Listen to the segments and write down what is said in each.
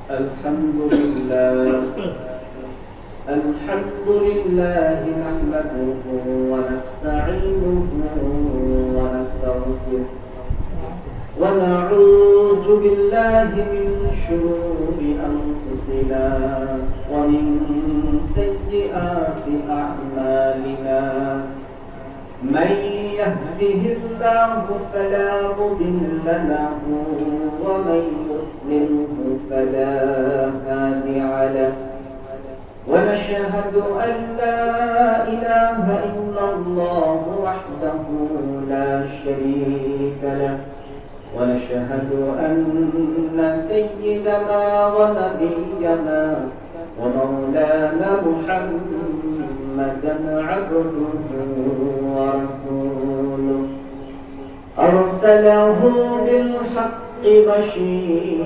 الحمد لله نحمده ونستعينه ونستغفره ونعوذ بالله من شرور أنفسنا ومن سيئات أعمالنا من يهده الله فلا مضل له ومن يضلله فلا هادي له ونشهد أن لا إله إلا الله وحده لا شريك له ونشهد أن سيدنا ونبينا ومولانا محمدا عبده ورسوله أرسله بالحق بشيرا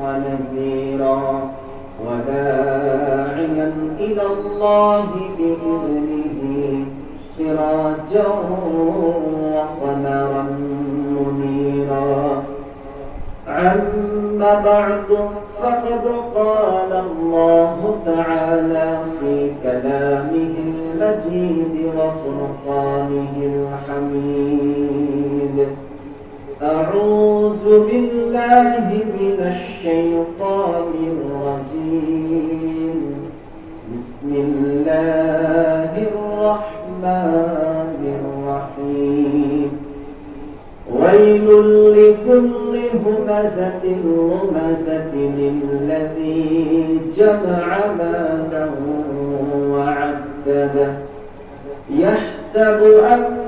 ونذيرا وداعيا إلى الله بإذنه سراجا وقمرا منيرا عما بعد فقد قال الله تعالى في كلامه المجيد وفرقانه الحميد أعوذ بالله من الشيطان الرجيم بسم الله الرحمن الرحيم ويل لكل همزة لمزة الذي جمع مالا وعدده يحسب أن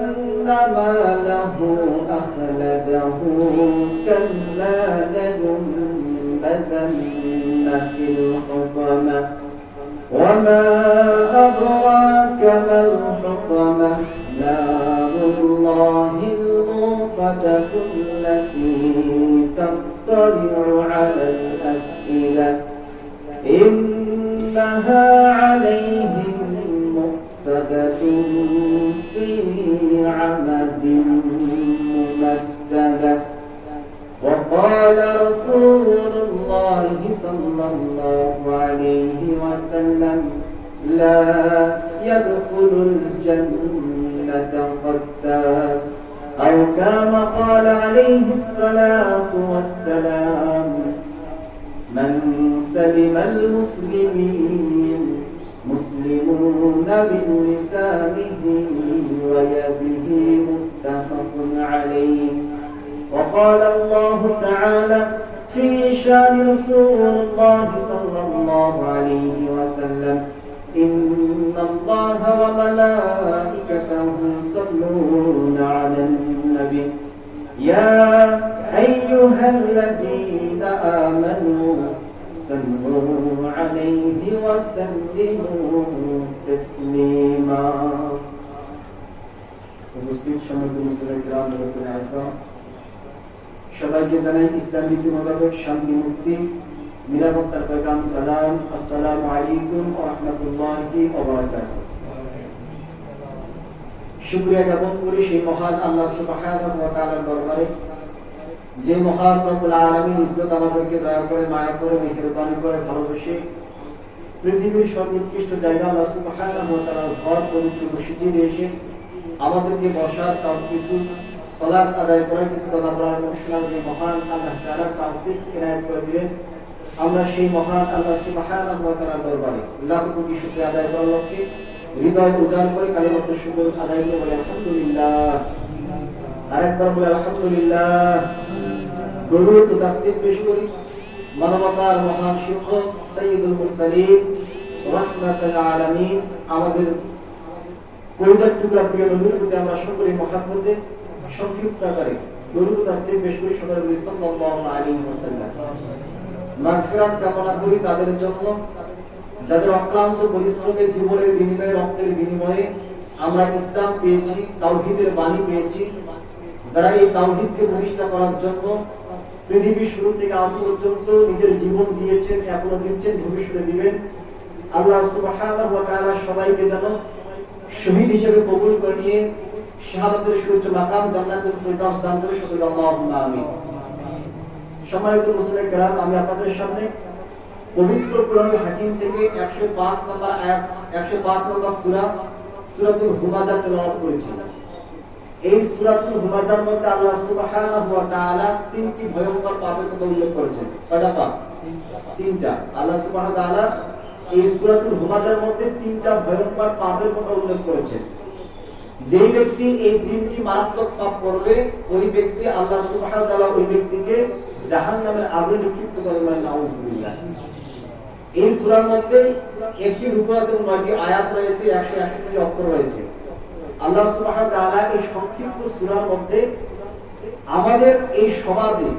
ماله أخلده كلا لينبذن في الحطمة وما أدراك ما الحطمة نار الله الموقدة التي تطلع على الأفئدة إنها عليهم مؤصدة في عمد ممددة وقال رسول الله صلى الله عليه وسلم لا يدخل الجنة قتال أو كما قال عليه الصلاة والسلام من سلم مسلمون من لسانه ويده متفق عليه وقال الله تعالى في شان رسول الله صلى الله عليه وسلم إن الله وملائكته يصلون على النبي يا أيها الذين آمنوا صلوا عليه وسلموا تسليما উপস্থিত সমস্ত মুসলিম কিরাম বরকতুল আযম সবাইকে জানাই ইসলাম রীতি মোতাবেক শান্তি মুক্তি নিরাপত্তার পেগাম সালাম আসসালামু আলাইকুম ওয়া রাহমাতুল্লাহি ওয়া বারাকাতুহু শুকরিয়া জ্ঞাপন করি সেই মহান আল্লাহ সুবহানাহু ওয়া তাআলার দরবারে যে মহান রব্বুল আলামিন ইজ্জত আমাদেরকে দয়া করে মায়া করে মেহেরবানি করে ভালোবেসে পৃথিবীর সর্বোৎকৃষ্ট জায়গা আল্লাহ সুবহানাহু ওয়া তাআলার ঘর পবিত্র মসজিদে এসে আমাদেরকে বসার তাও কিছু সালাত আদায় করে কিছু কথা বলার অনুষ্ঠান যে মহান আল্লাহ তাআলা তৌফিক ইনায়াত করে দিলেন আমরা সেই মহান আল্লাহ সুবহানাহু ওয়া তাআলার দরবারে লাখ কোটি শুকরিয়া আদায় করার লক্ষ্যে হৃদয় উজাড় করে কালিমাতুল শুকর আদায় করে বলি আলহামদুলিল্লাহ আরেকবার বলি আলহামদুলিল্লাহ দরুদ ও তাসবিহ পেশ করি মানবতার মহান শিক্ষক সাইয়্যিদুল মুরসালিন রাহমাতুল আলামিন আমাদের কলিজার টুকরা প্রিয় নবীর প্রতি আমরা সকলে মহব্বতে সংক্ষিপ্ত আকারে দরুদ ও তাসবিহ পেশ করি সবাই বলি সাল্লাল্লাহু আলাইহি ওয়াসাল্লাম মাগফিরাত কামনা করি তাদের জন্য যাদের অক্লান্ত পরিশ্রমের জীবনের বিনিময়ে রক্তের বিনিময়ে আমরা ইসলাম পেয়েছি তাওহীদের বাণী পেয়েছি যারা এই তাওহীদকে প্রতিষ্ঠা করার জন্য পৃথিবীর শুরু থেকে আজ পর্যন্ত নিজের জীবন দিয়েছেন এখনো দিচ্ছেন ভবিষ্যতে দিবেন আল্লাহ সুবহানাহু ওয়া তাআলা সবাইকে যেন শহীদ হিসেবে কবুল করে নিয়ে শাহাদাতের সুউচ্চ মাকাম জান্নাতুল ফিরদাউস দান করে সকলে আল্লাহুম্মা আমিন সম্মানিত মুসলিম কেরাম, আমি আপনাদের সামনে পবিত্র কোরআনুল হাকিম থেকে 105 নম্বর আয়াত 105 নম্বর সূরা সূরাতুল হুমাযা তেলাওয়াত করেছি। এই সূরাতুল হুমাযার মধ্যে আল্লাহ সুবহানাহু ওয়া তাআলা তিনটি ভয়ঙ্কর পাপের কথা উল্লেখ করেছেন। কয়টা পাপ? তিনটা। আল্লাহ সুবহানাহু ওয়া তাআলা এই সূরাতুল হুমাযার মধ্যে তিনটা ভয়ঙ্কর পাপের কথা উল্লেখ করেছেন। যে ব্যক্তি এই তিনটি মারাত্মক পাপ করবে, ওই ব্যক্তি আল্লাহ সুবহানাহু ওয়া তাআলা ওই ব্যক্তিকে জাহান্নামের আগুনে নিক্ষিপ্ত করবেন। নাউযুবিল্লাহ। এই সূরার মধ্যে একটি রূপ আছে, 9টি আয়াত রয়েছে, 161টি অক্ষর রয়েছে। আল্লাহ সুবহানাহু ওয়া তাআলা এই সংক্ষিপ্ত সূরার মধ্যে আমাদের এই সমাজে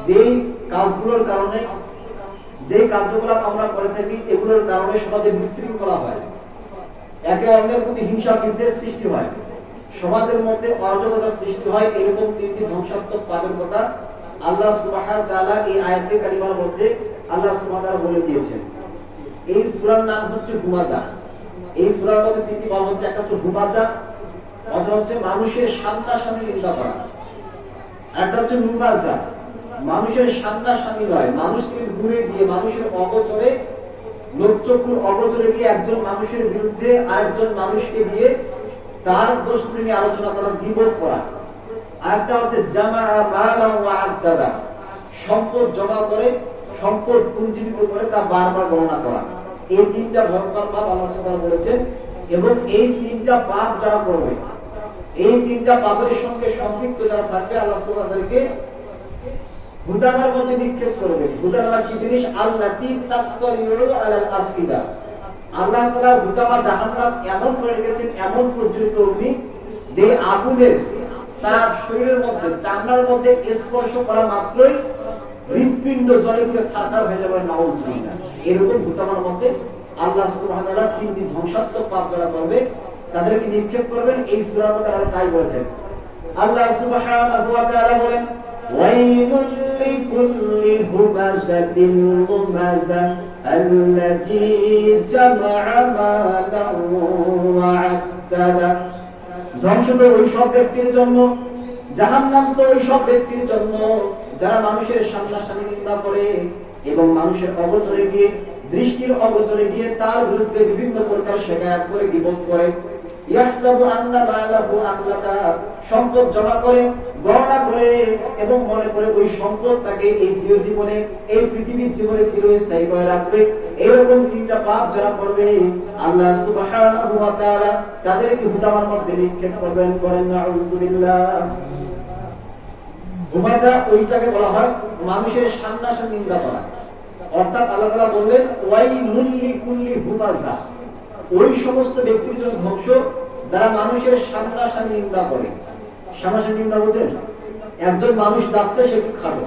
যেই কাজগুলোর কারণে, যে কার্যকলাপ আমরা করে থাকি, এগুলোর কারণে সমাজে বিশৃঙ্খলা হয়, একে অন্যের প্রতি হিংসা বিদ্বেষ সৃষ্টি হয়, সমাজের মধ্যে অরাজকতার সৃষ্টি হয়, এরকম তিনটি ধ্বংসাত্মক পাপের কথা আল্লাহ সুবহানাহু ওয়া তাআলা এই আয়াতে কারিমার মধ্যে আল্লাহ সুবহানাহু ওয়া তাআলা বলে দিয়েছেন। এই সূরার নাম হচ্ছে হুমাযা। এই সূরার মধ্যে তিনটি ভাগ হচ্ছে, একটা হচ্ছে হুমাযা, অর্থ হচ্ছে মানুষের সামনাসামনি নিন্দা করা। একটা হচ্ছে নুমাযা, মানুষের সামনাসামনি নয়, মানুষ থেকে দূরে গিয়ে, মানুষের অগোচরে, লোকচক্ষুর অগোচরে গিয়ে একজন মানুষের বিরুদ্ধে আরেকজন মানুষকে দিয়ে তার দোষ নিয়ে আলোচনা করা, গীবত করা। আরেকটা হচ্ছে জামা মালা ওয়া আদাদা, সম্পদ জমা করে, সম্পদ পুঞ্জীভূত করে তা বারবার গণনা করা। এই তিনটা ভয়ঙ্কর পাপ আল্লাহ সুবহানাহু ওয়া তাআলা বলেছেন। এবং এই তিনটা পাপ যারা করবে, এই তিনটা পাপের সঙ্গে সম্পৃক্ত যারা থাকবে, আল্লাহ সুবহানাহু ওয়া তাআলাকে হুদামার মধ্যে নিক্ষেপ করবে। হুদামা কি জিনিস? আল্লাতী তাত্তালিউ আলাল আফিদা। আল্লাহ তাআলা হুদামা জাহান্নাম এমন করে রেখেছেন, এমন প্রজ্বলিত অগ্নি, যে আগুনের তার শরীরের মধ্যে, চামড়ার মধ্যে স্পর্শ করা মাত্রই হৃৎপিণ্ড জ্বলে পুড়ে ছারখার হয়ে যাবে। নাউযুবিল্লাহ। এরকম হুদামার মধ্যে আল্লাহ সুবহানাহু ওয়া তাআলা তিনটি ধ্বংসাত্মক পাপ যারা করবে তাদেরকে নিক্ষেপ করবেন। এই সূরার মধ্যে আল্লাহ তাই বলেছেন। আল্লাহ সুবহানাহু ওয়া তাআলা বলেন, ওয়াইলুল লিকুল্লি হুমাযাতিন লুমাযা আল্লাযী জামা'a মালান ওয়া আদ্দাদা। ধ্বংস তো ওই সব ব্যক্তির জন্য, জাহান্নাম তো ওই সব ব্যক্তির জন্য যারা মানুষের সামনাসামনি নিন্দা করে এবং মানুষের অগোচরে গিয়ে, দৃষ্টির অগোচরে গিয়ে তার বিরুদ্ধে বিভিন্ন প্রকার শিকায়ত করে, গীবত করে। ইয়াহসাবু আন্না মালাহু আখলাদা, সম্পদ জমা করে, গণনা করে এবং মনে করে ওই সম্পদ তাকে এই জীবনে, এই পৃথিবীর জীবনে চিরস্থায়ী করে রাখবে। এরকম তিনটা পাপ যারা করবে, আল্লাহ সুবহানাহু ওয়া তাআলা তাদেরকে হুদামার মধ্যে নিক্ষেপ করবেন। করেন নাউযুবিল্লাহ। হুমাযা ওইটাকে বলা হয় মানুষের সামনাসামনি নিন্দা করা। অর্থাৎ আল্লাহ তাআলা বললেন, ওয়াইলুল লিকুল্লি হুমাযা, ওই সমস্ত ব্যক্তির জন্য ধ্বংস যারা মানুষের সামনাসামনি নিন্দা করে। সামনাসামনি নিন্দা বলছেন, একজন মানুষ যাচ্ছে, সে একটু খাটো,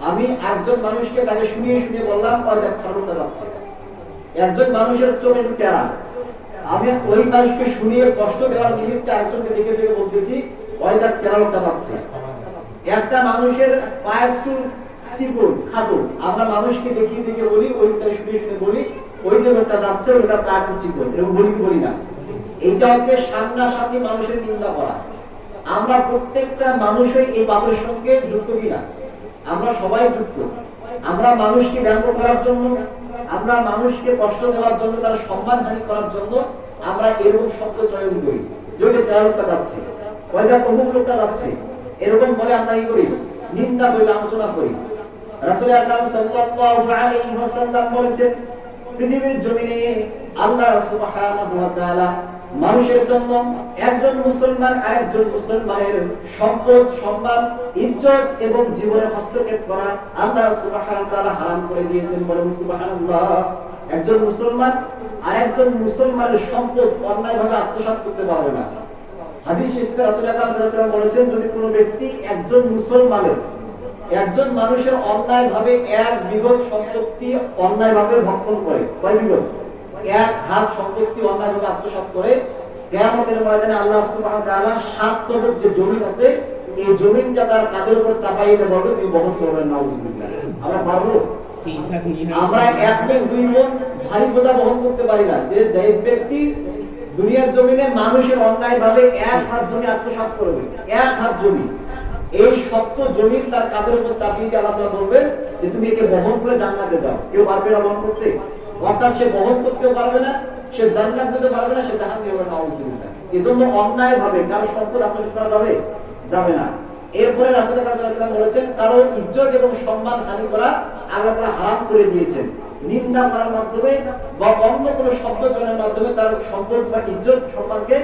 আমি একজন মানুষকে তাকে শুনিয়ে শুনিয়ে বললাম, ওই দেখ খাটোটা যাচ্ছে। একজন মানুষের চোখ একটু টেরা, আমি ওই মানুষকে শুনিয়ে কষ্ট দেওয়ার নিমিত্তে আরেকজনকে দেখে দেখে বলতেছি, ওই দেখ টেরাটা যাচ্ছে। একটা মানুষের পায়ের চুল চিকন, খাটো, আমরা মানুষকে দেখিয়ে দেখে বলি, ওইটা শুনে শুনে বলি, ওই যে লোকটা যাচ্ছে ওইটা পায়ের চিকন, এরকম বলি কি বলি না? এইটা হচ্ছে সামনাসামনি মানুষের নিন্দা করা। আমরা প্রত্যেকটা মানুষই এই পাপের সঙ্গে যুক্ত কিনা? আমরা সবাই যুক্ত। আমরা মানুষকে ব্যঙ্গ করার জন্য, আমরা মানুষকে কষ্ট দেওয়ার জন্য, তার সম্মানহানি করার জন্য আমরা এরকম শব্দ চয়ন করি। যদি লোকটা যাচ্ছে, ওইটা অমুক লোকটা যাচ্ছে, এরকম বলে আমরা কি করি? নিন্দা করি, আলোচনা করি। রাসূল আকরাম সাল্লাল্লাহু আলাইহি ওয়াসাল্লাম বলেছেন, পৃথিবীর জমিনে আল্লাহ সুবহানাহু ওয়া তাআলা মানুষের জন্য একজন মুসলমান আরেকজন মুসলমানের সম্পদ, সম্মান, ইজ্জত এবং জীবনে হস্তক্ষেপ করা আল্লাহ সুবহানাহু ওয়া তাআলা হারাম করে দিয়েছেন। বলেন সুবহানাল্লাহ। একজন মুসলমান আরেকজন মুসলমানের সম্পদ অন্যায়ভাবে আত্মসাৎ করতে পারবে না। হাদিস এসেছে, রাসূল আকরাম সাল্লাল্লাহু আলাইহি ওয়াসাল্লাম বলেছেন, যদি কোনো ব্যক্তি একজন মুসলমানের, একজন মানুষের অন্যায়ভাবে এক বিঘত সম্পত্তি অন্যায়ভাবে ভক্ষণ করে, কয় বিঘত? এক হাত সম্পত্তি অন্যায়ভাবে আত্মসাৎ করে, কিয়ামতের ময়দানে আল্লাহ সুবহানাহু ওয়া তাআলা 7 তবক যে জমিন আছে, এই জমিনটা তার কাঁধের উপর চাপাই দিয়ে বলবে, তুমি বহন করবেন। নাউযুবিল্লাহ। আমরা পারবো? আমরা এক মন দুই মন ভারী বোঝা বহন করতে পারি না। যে ব্যক্তি দুনিয়ার জমিনে মানুষের অন্যায়ভাবে এক হাত জমি আত্মসাৎ করবে, এক হাত জমি, এই শক্ত জমিন তার কাঁধের উপর চাপিয়ে দিয়ে আল্লাহ তাআলা বলবেন যে তুমি একে বহন করে জান্নাতে যাও। কেউ পারবে না বহন করতে? অর্থাৎ সে বহন করতেও পারবে না, সে জান্নাত যেতে পারবে না, সে জাহান্নামে যাবে। নাউযুবিল্লাহ। এজন্য অন্যায় ভাবে কারো সম্পদ আত্মসাৎ করা যাবে না। এরপরে রাসূলুল্লাহ সাল্লাল্লাহু আলাইহি ওয়াসাল্লাম বলেছেন কারো ইজ্জত এবং সম্মান হানি করা আল্লাহ তাআলা হারাম করে দিয়েছেন। নিন্দা করার মাধ্যমে বা অন্য কোনো শব্দ চয়নের মাধ্যমে তার সম্পদ বা ইজ্জত সম্মানকে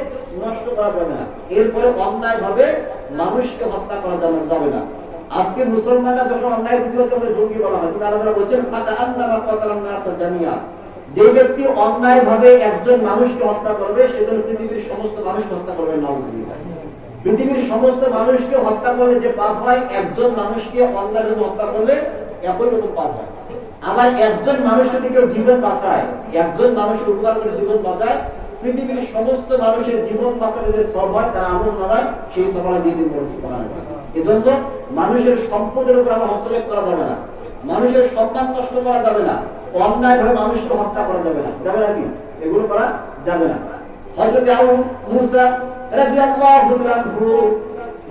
নষ্ট করা যাবে না। এরপরে অন্যায় ভাবে মানুষকে হত্যা করা যাবে না। আজকে মুসলমানরা যখন অন্যায় প্রতিবাদ করে জঙ্গি বলা হয়, কিন্তু আল্লাহ বলছেন ফাতা আন্নামা কাতালান নাস জামিয়া, যে ব্যক্তি অন্যায় ভাবে একজন মানুষকে হত্যা করবে সে যেন পৃথিবীর সমস্ত মানুষকে হত্যা করবে। নাউযুবিল্লাহ। পৃথিবীর সমস্ত মানুষকে হত্যা করলে যে পাপ হয়, একজন মানুষকে অন্যায়ভাবে হত্যা করলে একই রকম পাপ হয়। আবার একজন মানুষ যদি কেউ জীবন বাঁচায়, একজন মানুষের উপকার করে জীবন বাঁচায়, পৃথিবীর সমস্ত মানুষের জীবন বাঁচাতে যে সব হয় তার আমল নামায় সেই সবলা দিয়ে দিন বলছে। এজন্য মানুষের সম্পদের উপর আমরা হস্তক্ষেপ করা যাবে না, মানুষের সম্মান নষ্ট করা যাবে না, অন্যায় ভাবে মানুষকে হত্যা করা যাবে না। যাবে নাকি? এগুলো করা যাবে না। হযরত আবু মুসা রাদিয়াল্লাহু আনহু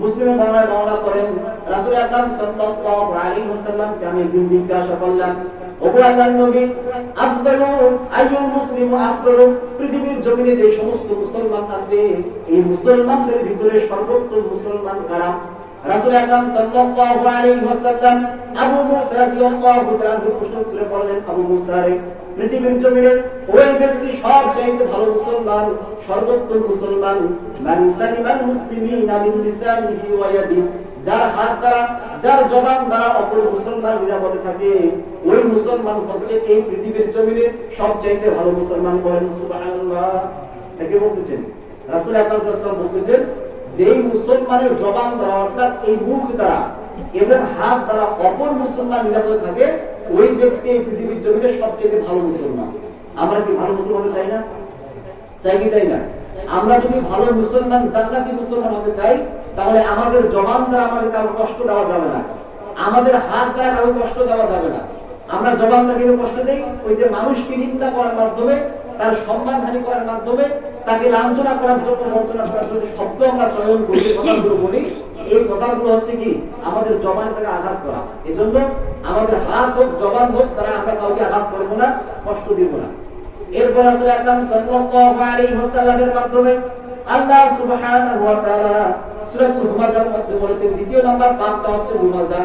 মুসলিমের বর্ণনা করেন রাসূল আকরাম সাল্লাল্লাহু আলাইহি ওয়াসাল্লামকে আমি একদিন জিজ্ঞাসা করলাম, ওগো আল্লাহর নবী, আফদালু আইয়ুল মুসলিমু আফদালু, পৃথিবীর জমিনে যে সমস্ত মুসলমান আছে এই মুসলমানদের ভিতরে সর্বোত্তম মুসলমান কারা? রাসূল আকরাম সাল্লাল্লাহু আলাইহি ওয়াসাল্লাম আবু মুসা রাদিয়াল্লাহু তাআলা প্রশ্ন করে বললেন, আবু মুসা রে, পৃথিবীর জমিনে ওই ব্যক্তি সবচেয়ে ভালো মুসলমান, সর্বোত্তম মুসলমান, মান সালিমাল মুসলিমিনা মিন লিসানিহি ওয়া ইয়াদিহি, যার হাত দ্বারা যার জবান দ্বারা অপর মুসলমান নিরাপদে থাকে, ওই মুসলমান হচ্ছে এই পৃথিবীর জমিনে সবচেয়ে ভালো মুসলমান। বলেন সুবহানাল্লাহ। একে বলতেছেন রাসূল আকরাম সাল্লাল্লাহু আলাইহি ওয়াসাল্লাম বলতেছেন যেই মুসলমানের জবান দ্বারা অর্থাৎ এই মুখ দ্বারা এবং হাত দ্বারা অপর মুসলমান নিরাপদে থাকে, ওই ব্যক্তি এই পৃথিবীর জমিনে সবচেয়ে ভালো মুসলমান। আমরা কি ভালো মুসলমান হতে চাই না? চাই কি চাই না? আমরা যদি ভালো মুসলমান, জান্নাতি মুসলমান হতে চাই, তাহলে আমাদের জবান দ্বারা আমাদের কারো কষ্ট দেওয়া যাবে না, আমাদের হাত দ্বারা কারো কষ্ট দেওয়া যাবে না। আমরা জবান দ্বারা কেউ কষ্ট দেই ওই যে মানুষকে নিন্দা করার মাধ্যমে, তার সম্মানহানি করার মাধ্যমে, তাকে লাঞ্ছনা করার জন্য, বঞ্চনা করার জন্য শব্দ আমরা চয়ন করি, কথাগুলো বলি, এই কথাগুলো হচ্ছে কি আমাদের জবানে তাকে আঘাত করা। এজন্য আমাদের হাত হোক জবান হোক তারা আমরা কাউকে আঘাত করবো না, কষ্ট দিব না। এরপর রাসূল আকরাম সাল্লাল্লাহু আলাইহি ওয়াসাল্লামের মাধ্যমে আল্লাহ সুবহানাহু ওয়া তাআলা সূরাতুল হুমাযার মধ্যে বলেছেন দ্বিতীয় নাম্বার পাপটা হচ্ছে লুমাজা।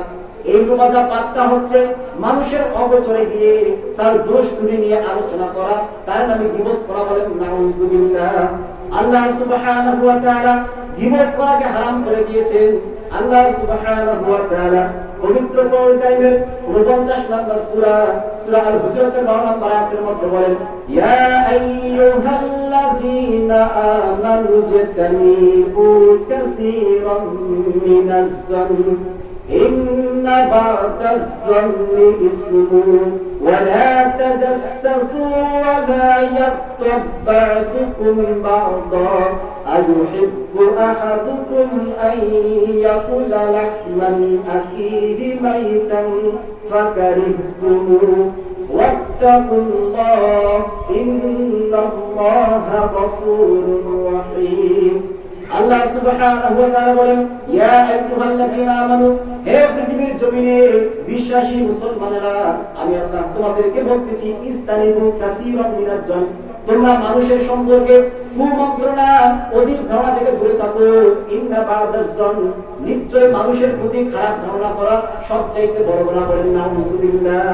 এই লুমাজা পাপটা হচ্ছে মানুষের অগোচরে গিয়ে তার দোষ ত্রুটি নিয়ে আলোচনা করা, তার নামে গীবত করা। বলেন নাউযুবিল্লাহ। আল্লাহ সুবহানাহু ওয়া তাআলা গীবত করাকে হারাম করে দিয়েছেন। আল্লাহ সুবহানাহু ওয়া তাআলা পবিত্র কোরআনের 49 নম্বর সূরা সূরা আল হুজুরাতের 9 নম্বর আয়াতের মধ্যে বলেন, ইয়া আইয়ুহাল্লাযীনা আমানু জাতানিবু কাসীরাম মিনাজ যান্নি ইন্না বা'দাজ যান্নি ইসমুন ওয়া লা তাজাসসু ওয়া লা ইয়াগতাব বা'দুকুম বা'দা আইয়ুহিব্বু আহাদুকুম আন ইয়াকুলা লাহমান আখিহি মাইতান ফাকারিহতুমু ওয়াত্তাকুল্লাহ ইন্নাল্লাহা গফুরুর রহিম। আল্লাহ সুবহানাহু ওয়া তাআলা বলেন, ইয়া আইয়ুহাল্লাযীনা আমানু, হে পৃথিবীর জমিনে বিশ্বাসী মুসলমানেরা, আমি আল্লাহ তোমাদেরকে বলতেছি, ইস্তানিবু কাসীরাম মিনাজ জান, তোমরা মানুষের সম্পর্কে কুমন্ত্রণা, অধিক ধারণা থেকে দূরে থাকো। ইন্না বা'দাজ জান, নিশ্চয় মানুষের প্রতি খারাপ ধারণা করা সবচেয়ে বড় গুনাহ। বলেন নাউযুবিল্লাহ।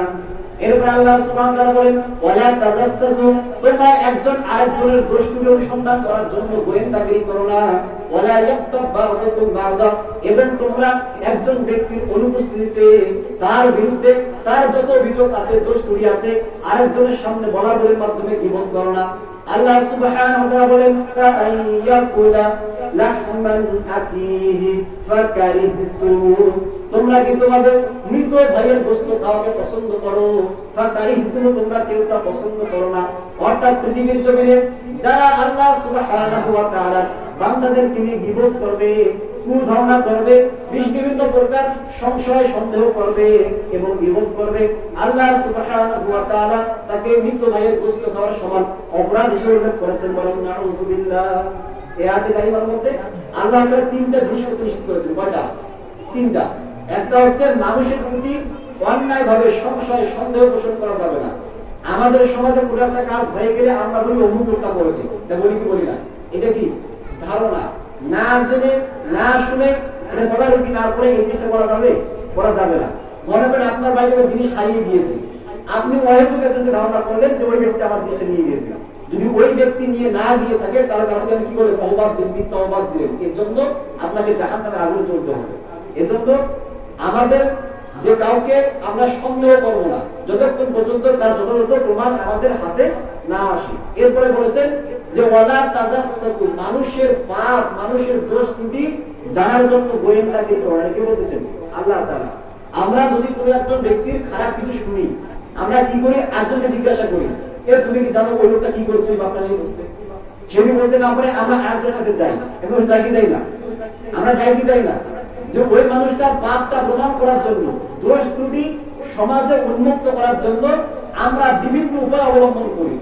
এরপর আল্লাহ সুবহানাহু ওয়া তাআলা বলেন, ওয়ালা তাজাসসু, তোমরা একজন আরেকজনের দোষ ত্রুটি অনুসন্ধান করার জন্য গোয়েন্দাগিরি করো না। ওয়ালা ইয়াগতাব বা'দুকুম বা'দা, এবং তোমরা একজন ব্যক্তির অনুপস্থিতিতে তার বিরুদ্ধে তার যত অভিযোগ আছে, দোষ ত্রুটি আছে, আরেকজনের সামনে বলার মাধ্যমে গীবত করো না। আল্লাহ সুবহানাহু ওয়া তাআলা বলেন, ফাআইয়াকুলা লাহমান আকিহি ফাকারিহতুমু, তোমরা কি তোমাদের মৃত ভাইয়ের গোশত খাওয়াকে পছন্দ করো? ফাকারিহতুমু, তোমরা কেউ তা পছন্দ করো না। অর্থাৎ পৃথিবীর জমিনে যারা আল্লাহ সুবহানাহু ওয়া তাআলা বান্দাদেরকে নিয়ে গীবত করবে, কুধারণা করবে, বিভিন্ন প্রকার সংশয় সন্দেহ করবে এবং গীবত করবে, আল্লাহ সুবহানাহু ওয়া তাআলা তাকে মৃত ভাইয়ের গোশত খাওয়ার সমান অপরাধ হিসেবে উল্লেখ করেছেন। বলেন নাউযুবিল্লাহ। এই আয়াতে কারিমার মধ্যে আল্লাহ তাআলা তিনটা জিনিস নিষেধ করেছেন। কয়টা? তিনটা। একটা হচ্ছে মানুষের প্রতি অন্যায় ভাবে সংশয় সন্দেহ পোষণ করা যাবে না। আমাদের সমাজে কোনো একটা কাজ হয়ে গেলে আমরা বলি অমুক লোকটা করেছে, এটা বলি কি বলি না? এটা কি ধারণা? না জেনে না শুনে এটা তদারকি না করে এই জিনিসটা করা যাবে? করা যাবে না। মনে করেন আপনার বাড়িতে জিনিস হারিয়ে গিয়েছে, আপনি অহেতুক একজনকে ধারণা করলেন যে ওই ব্যক্তি আমার জিনিসটা নিয়ে গিয়েছে। যদি ওই ব্যক্তি নিয়ে না গিয়ে থাকে তাহলে আপনি কি করে তওবা দিন, মিথ্যা তওবা দিলেন। এর জন্য আপনাকে জাহান্নামে আগুনে চলতে হবে। এজন্য আমাদের যে কাউকে আমরা সন্দেহ করব না যতক্ষণ পর্যন্ত তার যথাযথ প্রমাণ আমাদের হাতে না আসে। এরপরে বলেছেন যে ওয়ালা তাজাসসু, মানুষের পাপ মানুষের দোষ ত্রুটি জানার জন্য গোয়েন্দাগিরি করা। কি বলতেছেন আল্লাহ তাআলা? আমরা যদি কোনো একজন ব্যক্তির খারাপ কিছু শুনি, আমরা কি করি? আরেকজনকে জিজ্ঞাসা করি, এ তুমি কি জানো ওই লোকটা কি করছে বা আপনার এই করছে? সেটি বলতে না পারে আমরা আরেকজনের কাছে যাই। এখন যাই কি যাই না? আমরা যাই কি যাই না? যে ওই মানুষটার পাপটা প্রমাণ করার জন্য, দোষ ত্রুটি সমাজে উন্মুক্ত করার জন্য আমরা বিভিন্ন উপায় অবলম্বন করি।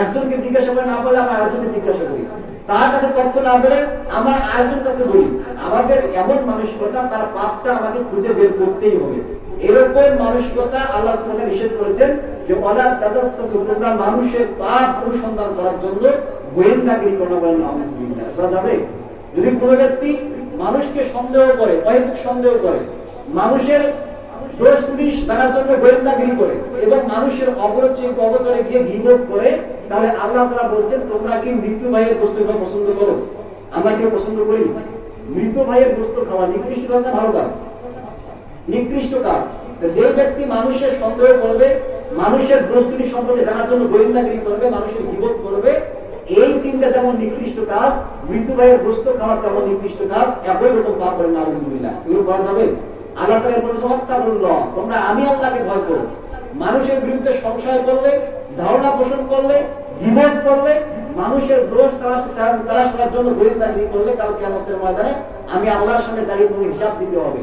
একজনকে জিজ্ঞাসা করে না বলে আমরা আরেকজনকে জিজ্ঞাসা করি, তার কাছে তথ্য না পেলে আমরা আরেকজনের কাছে বলি। আমাদের এমন মানসিকতা, তার পাপটা আমাকে খুঁজে বের করতেই হবে। এরকম মানসিকতা আল্লাহ সুবহানাহু ওয়া তাআলা নিষেধ করেছেন যে ওয়ালা তাজাসসু, তোমরা মানুষের পাপ অনুসন্ধান করার জন্য গোয়েন্দাগিরি করা বলেন আউযুবিল্লাহ করা যাবে। যদি কোনো ব্যক্তি মানুষকে সন্দেহ করে, অহেতুক সন্দেহ করে, মানুষের দোষ ত্রুটি জানার জন্য গোয়েন্দাগিরি করে এবং মানুষের অগোচরে গিয়ে গীবত করে, তাহলে আল্লাহ তাআলা বলছেন তোমরা কি মৃত ভাইয়ের গোশত খাওয়া পছন্দ করো? আমরা কি পছন্দ করি? মৃত ভাইয়ের গোশত খাওয়া নিকৃষ্ট কাজ না ভালো কাজ? নিকৃষ্ট কাজ। যে ব্যক্তি মানুষের সন্দেহ করবে, মানুষের দোষ ত্রুটি সম্পর্কে জানার জন্য গোয়েন্দাগিরি করবে, মানুষের গীবত করবে, এই তিনটা যেমন নিকৃষ্ট কাজ, মৃত্যু ভাইয়ের গোশত খাওয়া তেমন নিকৃষ্ট কাজ। একই রকম পাপ করেন নাউযুবিল্লাহ। এগুলো করা যাবে? আল্লাহ তাআলা বলেছেন ওয়াত্তাকুল্লাহ, তোমরা আমি আল্লাহকে ভয় করো। মানুষের বিরুদ্ধে সংশয় করলে, ধারণা পোষণ করলে, গীবত করলে, মানুষের দোষ তালাশ করার জন্য গোয়েন্দাগিরি করলে, কাল কিয়ামতের ময়দানে আমি আল্লাহর সামনে দাঁড়িয়ে তোমাকে হিসাব দিতে হবে।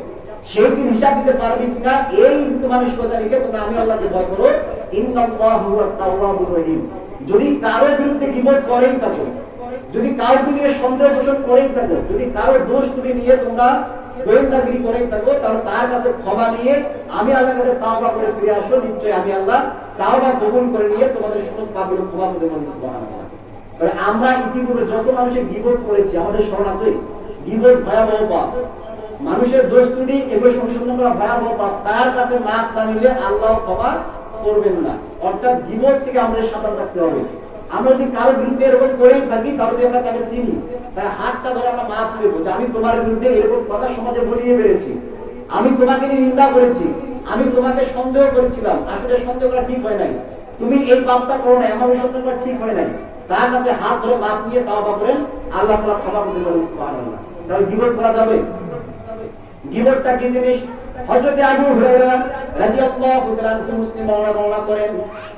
সেই দিন হিসাব দিতে পারবি কিনা এই মানসিকতা রেখে তোমরা আমি আল্লাহকে ভয় করো। ইন্নাল্লাহু হুয়াত তাওয়াবুর রহিম। যদি কারোর বিরুদ্ধে গীবত করেই থাকো, যদি কাউকে নিয়ে সন্দেহ পোষণ করেই থাকো, যদি কারোর দোষ তুমি নিয়ে তোমরা গোয়েন্দাগিরি করেই থাকো, তাহলে তার কাছে ক্ষমা নিয়ে আমি আল্লাহর কাছে তাওবা করে ফিরে আসো। নিশ্চয়ই আমি আল্লাহ তাওবা কবুল করে নিয়ে তোমাদের সমস্ত পাপগুলো ক্ষমা করে দেব সুবহানাল্লাহ। তাহলে আমরা ইতিপূর্বে যত মানুষের গীবত করেছি, আমাদের স্মরণ আছে গীবত ভয়াবহ পাপ, মানুষের দোষ ত্রুটি এগুলো সংশোধন করা ভয়াবহ পাপ। তার কাছে মাপ না নিলে আল্লাহ ক্ষমা করবেন না। অর্থাৎ গীবত থেকে আমাদের সাবধান থাকতে হবে। আমরা যদি কারো বিরুদ্ধে এরকম করেই থাকি, তাহলে আমরা তাকে চিনি, তার হাতটা ধরে আমরা মাপ নেবো যে আমি তোমার বিরুদ্ধে এরকম কথা সমাজে বলিয়ে বেড়েছি, আমি তোমাকে নিয়ে নিন্দা করেছি, আমি তোমাকে সন্দেহ করেছিলাম, আসলে সন্দেহ করা ঠিক হয় নাই, তুমি এই পাপটা করো না, আমার সন্দেহ করা ঠিক হয় নাই। তার কাছে হাত ধরে মাপ নিয়ে তাওবা করেন, আল্লাহ তাআলা ক্ষমা করতে পারেন সুবহানাল্লাহ। তাহলে গীবত করা যাবে? গীবতটা কি জিনিস? হযরত আবু হুরায়রা রাদিয়াল্লাহু তাআলা আনহু মুসলিম বর্ণনা করেন,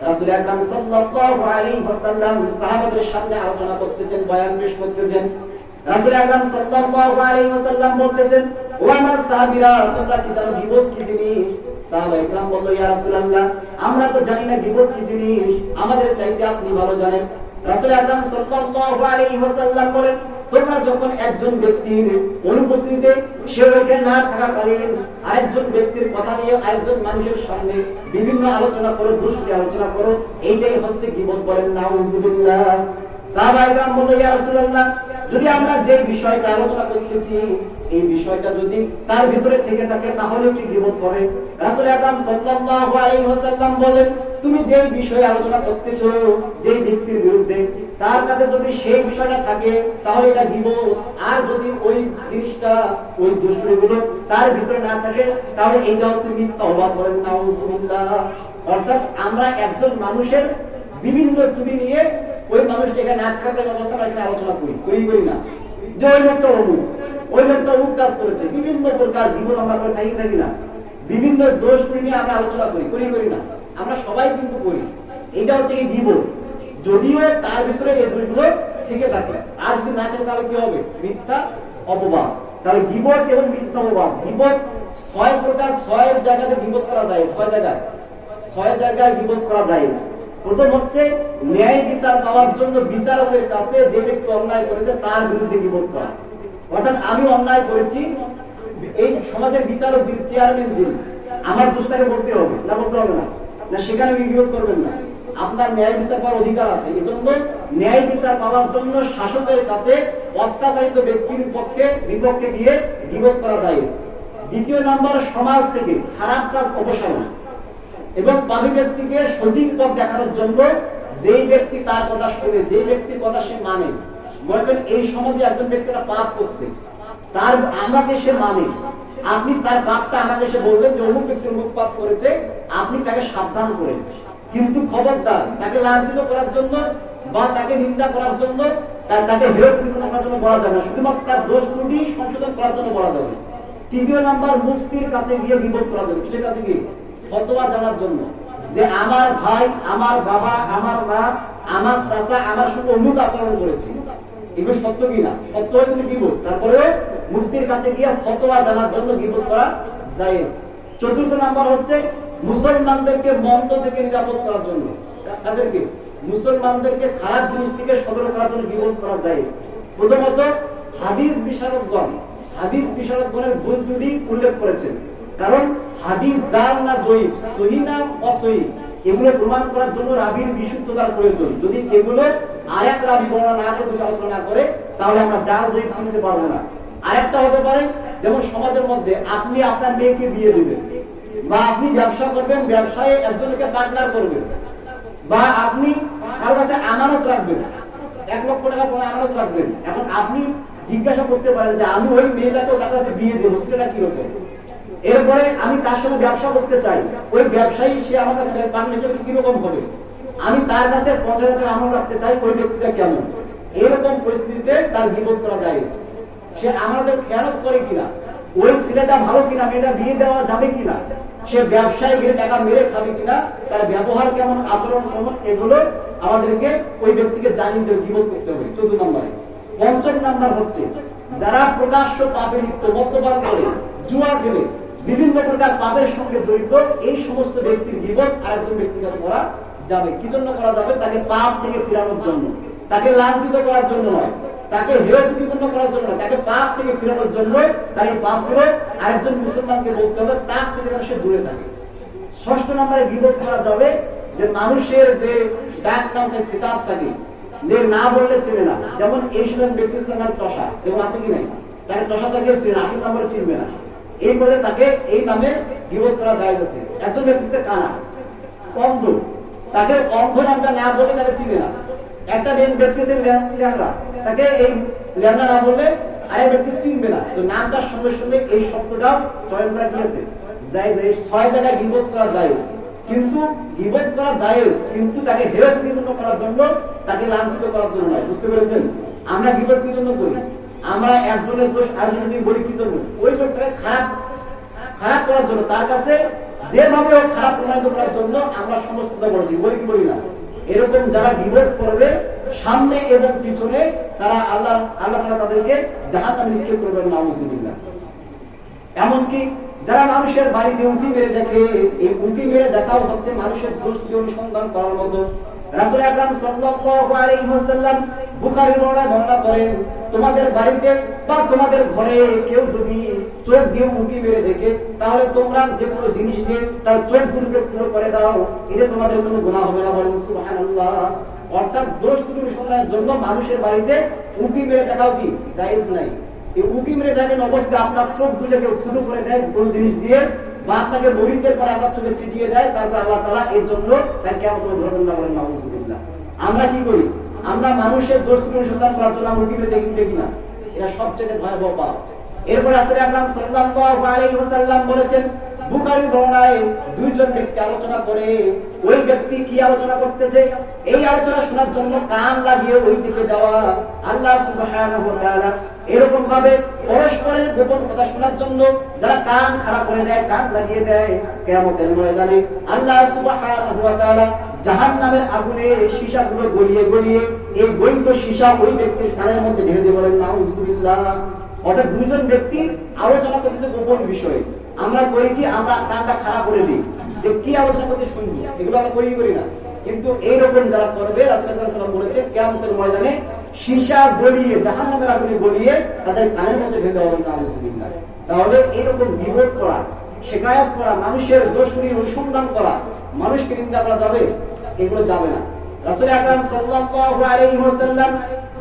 রাসূল আকরাম সাল্লাল্লাহু আলাইহি ওয়াসাল্লাম সাহাবাদের সামনে আলোচনা করতেছেন, বয়ান পেশ করতেছেন। রাসূল আকরাম সাল্লাল্লাহু আলাইহি ওয়াসাল্লাম বলতেছেন, ও আমার সাহাবীরা, তোমরা কি জানো গীবত কি জিনিস? সাহাবায়ে কেরাম বলল, ইয়া রাসূলুল্লাহ, আমরা তো জানি না গীবত কি জিনিস, আমাদের চাইতে আপনি ভালো জানেন। রাসূল আকরাম সাল্লাল্লাহু আলাইহি ওয়াসাল্লাম বলেন, তোমরা যখন একজন ব্যক্তির অনুপস্থিতিতে, সে ওখানে না থাকাকালীন আরেকজন ব্যক্তির কথা নিয়ে আরেকজন মানুষের সামনে বিভিন্ন আলোচনা করো, দুষ্টি আলোচনা করো, এইটাই হচ্ছে গীবত। বলেন নাউযুবিল্লাহ। সাহাবায়ে কেরাম বলল, ইয়া রাসূলুল্লাহ, যদি আমরা যে বিষয়টা আলোচনা করতেছি এই বিষয়টা যদি তার ভিতরে থেকে থাকে তাহলে কি গীবত হবে? রাসূল আকরাম সাল্লাল্লাহু আলাইহি ওয়াসাল্লাম বলেন, তুমি যে বিষয়ে আলোচনা করতেছো, যে ব্যক্তির বিরুদ্ধে, তার কাছে যদি সেই বিষয়টা থাকে তাহলে এটা গীবত। আর যদি ওই জিনিসটা, ওই দুষ্টগুলো তার ভিতরে না থাকে তাহলে এটা হচ্ছে মিথ্যা। বলেন নাউযুবিল্লাহ। অর্থাৎ আমরা একজন মানুষের বিভিন্ন ত্রুটি নিয়ে ওই মানুষটা এখানে না থাকার অবস্থা আমরা এখানে আলোচনা করি না, যে ওই লোকটা অমুক, ওই লোকটা অমুক কাজ করেছে, বিভিন্ন প্রকার গীবত আমরা করে থাকি না, বিভিন্ন দোষ ত্রুটি নিয়ে আমরা আলোচনা করি না, আমরা সবাই কিন্তু করি। এটা হচ্ছে কি গীবত, যদিও তার ভিতরে এই দোষগুলো থেকে থাকে। আর যদি না থাকে তাহলে কি হবে? মিথ্যা অপবাদ। তাহলে গীবত এবং মিথ্যা অপবাদ, গীবত 6 প্রকার, 6 জায়গাতে গীবত করা যায়। 6 জায়গায় গীবত করা যায়। প্রথম হচ্ছে ন্যায় বিচার পাওয়ার জন্য বিচারকের কাছে যে ব্যক্তি অন্যায় করেছে তার বিরুদ্ধে গীবত করা। অর্থাৎ আমি অন্যায় করেছি, এই সমাজের বিচারক যিনি, চেয়ারম্যান যিনি, আমার দোষটাকে বলতে হবে না, বলতে হবে না, না সেখানে বিরোধ করবেন না। আপনার ন্যায় বিচার পাওয়ার অধিকার আছে। এজন্য ন্যায় বিচার পাওয়ার জন্য শাসকের কাছে অত্যাচারিত ব্যক্তির পক্ষে বিপক্ষে গিয়ে বিরোধ করা যায়। দ্বিতীয় নাম্বার, সমাজ থেকে খারাপ কাজ অপসারণ এবং পাপী ব্যক্তিকে সঠিক পথ দেখানোর জন্য যেই ব্যক্তি তার কথা শুনে, যে ব্যক্তির কথা সে মানে, বলবেন এই সমাজে একজন ব্যক্তিরা পাপ করছে, তার আমাকে সে মানে, আপনি তার পাপটা আমাকে সে বলবেন যে অমুক ব্যক্তি অমুক পাপ করেছে, আপনি তাকে সাবধান করেন। কিন্তু খবরদার তাকে লাঞ্ছিত করার জন্য বা তাকে নিন্দা করার জন্য, তাকে হেয় প্রতিপন্ন করার জন্য বলা যাবে না, শুধুমাত্র তার দোষ ত্রুটি সংশোধন করার জন্য বলা যাবে। তৃতীয় নাম্বার, মুফতির কাছে গিয়ে বিপদ করা যাবে। কিসের কাছে গিয়ে? ফতোয়া জানার জন্য, যে আমার ভাই, আমার বাবা, আমার মা, আমার চাচা আমার সঙ্গে অমুক আচরণ করেছে, এগুলো সত্য কিনা, সত্য হলে তুমি বিপদ, তারপরে মুফতির কাছে গিয়ে ফতোয়া জানার জন্য বিপদ করা জায়েজ। চতুর্থ নাম্বার হচ্ছে মুসলমানদেরকে মন্দ থেকে নিরাপদ করার জন্য, তাদেরকে মুসলমানদেরকে খারাপ জিনিস থেকে সতর্ক করার জন্য বিপদ করা জায়েজ। প্রথমত হাদিস বিশারদগণের ভুল ত্রুটি উল্লেখ করেছেন, কারণ হাদিস জাল না জয়ীফ, সহিহ না অসহিহ, এগুলো প্রমাণ করার জন্য রাবীর বিশুদ্ধতার প্রয়োজন। যদি এগুলো আরেক রাবী বর্ণনা না করে, আলোচনা না করে, তাহলে আমরা জাল জয়ীফ চিনতে পারবো না। আরেকটা হতে পারে, যেমন সমাজের মধ্যে আপনি আপনার মেয়েকে বিয়ে দিবেন, বা আপনি ব্যবসা করবেন, ব্যবসায় একজনকে পার্টনার করবেন, বা আপনি কারো কাছে আমানত রাখবেন, 1 লক্ষ টাকা পরে আমানত রাখবেন। এখন আপনি জিজ্ঞাসা করতে পারেন যে আমি ওই মেয়েটাকে তার কাছে বিয়ে দেবো, সেটা কিরকম? এরপরে আমি তার সঙ্গে ব্যবসা করতে চাই, ওই ব্যবসায়ী সে আমার কাছে পার্টনার কিরকম হবে? আমি তার কাছে 50,000 টাকা আমানত রাখতে চাই, ওই ব্যক্তিটা কেমন? এরকম পরিস্থিতিতে তার বিপদ করা যায়। সে আমাদের খেয়ালত করে কিনা, ওই ছেলেটা ভালো কিনা, মেয়েটা বিয়ে দেওয়া যাবে কিনা, সে ব্যবসায় গিয়ে টাকা মেরে খাবে কিনা, তার ব্যবহার কেমন, আচরণ কেমন, এগুলো আমাদেরকে ওই ব্যক্তিকে জানিয়ে দেবে, বিপদ করতে হবে। 14 নম্বরে। 5ম নাম্বার হচ্ছে যারা প্রকাশ্য পাপে লিপ্ত, মদ্যপান করে, জুয়া খেলে, বিভিন্ন প্রকার পাপের সঙ্গে জড়িত, এই সমস্ত ব্যক্তির বিপদ আরেকজন ব্যক্তির কাছে করা যাবে। কি জন্য করা যাবে? তাকে পাপ থেকে ফিরানোর জন্য, তাকে লাঞ্ছিত করার জন্য নয়, তাকে হেয় প্রতিপন্ন করার জন্য নয়, তাকে পাপ থেকে ফিরানোর জন্য। তার এই পাপগুলো আরেকজন মুসলমানকে বলতে হবে, তার থেকে যেন সে দূরে থাকে। 6 নম্বরে বিপদ করা যাবে যে মানুষের যে ডাক নাম কিতাব থাকে, যে না বললে চেনে না, যেমন এই সময় ব্যক্তির নাম টসা, এবং আছে কি নাই, তাকে টসা তাকে চেনে, 8 নম্বরে চিনবে না, এই বলে তাকে এই নামে বিপদ করা যায়। একজন ব্যক্তিকে কানা, অন্ধ, তাকে অন্ধ নামটা না বলে তাকে চিনে না। একটা ব্যক্তি ল্যাংড়া, তাকে এই ল্যাংড়া না বললে আরেক ব্যক্তি চিনবে না। তো নামটার সঙ্গে সঙ্গে এই শব্দটাও চয়ন করা গিয়েছে জায়েজ। 6 জায়গায় গীবত করা জায়েজ, কিন্তু গীবত করা জায়েজ কিন্তু তাকে হেয় প্রতিপন্ন করার জন্য, তাকে লাঞ্ছিত করার জন্য নয়। বুঝতে পেরেছেন? আমরা গীবত কি জন্য করি? আমরা একজনের দোষ আরেকজনের বলি কি জন্য? ওই লোকটাকে খারাপ করার জন্য, তার কাছে যেভাবে খারাপ প্রমাণিত করার জন্য আমরা সমস্ত বলি কি বলি না। এরকম যারা গীবত করবে সামনে এবং পিছনে, তারা আল্লাহ তাআলা তাদেরকে জাহান্নামে নিক্ষেপ করবেন, নাউযুবিল্লাহ। এমনকি যারা মানুষের বাড়িতে উঁকি মেরে দেখে, এই উঁকি মেরে দেখাও হচ্ছে মানুষের দোষ অনুসন্ধান করার মতো। রাসূল আকরাম সাল্লাল্লাহু আলাইহি ওয়াসাল্লাম বুখারীর বর্ণনা করেন, তোমাদের বাড়িতে বা তোমাদের ঘরে কেউ যদি চোখ দিয়ে উঁকি মেরে দেখে, তাহলে তোমরা যে কোনো জিনিস দিয়ে তার চোখ দুটোকে পুরো করে দাও, এতে তোমাদের কোনো গুনাহ হবে না। বলেন সুবহানাল্লাহ। অর্থাৎ দোষ অনুসন্ধানের জন্য মানুষের বাড়িতে উঁকি মেরে দেখাও কি জায়েজ নাই। এই উঁকি মেরে দেখেন অবশ্যই আপনার চোখ দুটো কেউ ফুটো করে দেয় কোনো জিনিস দিয়ে, বা আপনাকে মরিচের পরে আপনার চোখে ছিটিয়ে দেয়, তারপর আল্লাহ তাআলা এর জন্য তার কিয়ামত ধরবেন না। বলেন নাউযুবিল্লাহ। আমরা কি করি? আমরা মানুষের দোষ অনুসন্ধান করার জন্য উঁকি মেরে দেখি না, এটা সবচেয়ে ভয়াবহ পাপ। এরপর রাসূল আকরাম সাল্লাল্লাহু আলাইহি ওয়াসাল্লাম বলেছেন, বুখারীর বর্ণনায় 2 জন ব্যক্তি আলোচনা করে, ওই ব্যক্তি কি আলোচনা করতেছে এই আলোচনা শোনার জন্য কান লাগিয়ে ওই দিকে যাওয়া। আল্লাহ সুবহানাহু ওয়া তাআলা এরকম ভাবে পরস্পরের গোপন কথা শোনার জন্য যারা কান খারাপ করে দেয়, কান লাগিয়ে দেয়, কিয়ামতের ময়দানে আল্লাহ সুবহানাহু ওয়া তাআলা জাহান্নামের আগুনে সীসাগুলো গলিয়ে এই গলিত সীসা ওই ব্যক্তির কানের মধ্যে ঢেলে দিয়ে বলেন নাউযুবিল্লাহ। অর্থাৎ 2 জন ব্যক্তি আলোচনা করতেছে গোপন বিষয়ে। আমরা করি কি? আমরা কানটা খারাপ করে দিই, যে কি আলোচনা করতে শুনবো, এগুলো আমরা করি না। কিন্তু এইরকম যারা করবে, রাসূল সাল্লাল্লাহু আলাইহি ওয়াসাল্লাম বলেছেন কিয়ামতের ময়দানে সীসা গলিয়ে, জাহান্নামের আগুনে গলিয়ে তাদের কানের মধ্যে ঢেলে দেওয়া নাউযুবিল্লাহ। তাহলে এরকম বিপদ করা, শিকায়ত করা, মানুষের দোষ অনুসন্ধান করা, মানুষকে নিন্দা করা যাবে? এগুলো যাবে না। রাসূল আকরাম সাল্লাল্লাহু আলাইহি ওয়াসাল্লাম